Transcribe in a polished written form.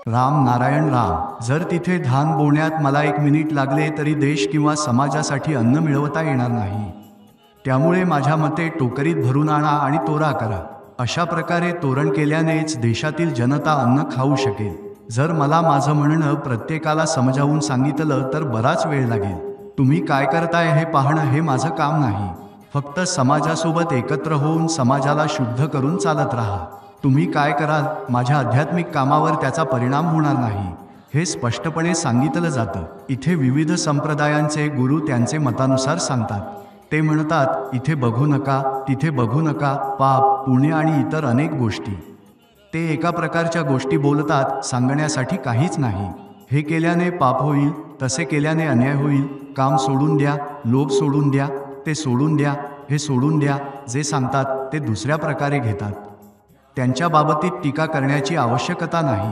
राम नारायण राम. जर तिथे धान बोलण्यात मला 1 मिनिट लागले तरी देश किंवा समाजासाठी अन्न मिळवता येणार नाही. त्यामुळे माझ्या मते टोकरीत भरून आणा आणि तोरा करा. अशा प्रकारे तोरण केल्यानेच देशातील जनता अन्न खाऊ शकेल. जर मला माझं म्हणणं प्रत्येकाला समजावून सांगितलं तर बराच वेळ लागेल. तुम्ही काय करताय हे पाहणं हे माझं काम नाही. फक्त समाजासोबत एकत्र होऊन समाजाला शुद्ध करून चालत राहा. तुम्ही काय कराल माझ्या आध्यात्मिक कामावर त्याचा परिणाम होणार नाही, हे स्पष्टपणे सांगितलं जातं. इथे विविध संप्रदायांचे गुरु त्यांचे मतानुसार सांगतात. ते म्हणतात इथे बघू नका, तिथे बघू नका, पाप पुण्य आणि इतर अनेक गोष्टी. ते एका प्रकारच्या गोष्टी बोलतात, सांगण्यासाठी काहीच नाही. हे केल्याने पाप होईल, तसे केल्याने अन्याय होईल, काम सोडून द्या, लोभ सोडून द्या, ते सोडून द्या, हे सोडून द्या. जे सांगतात ते दुसऱ्या प्रकारे घेतात. त्यांच्या बाबतीत टीका करण्याची आवश्यकता नाही.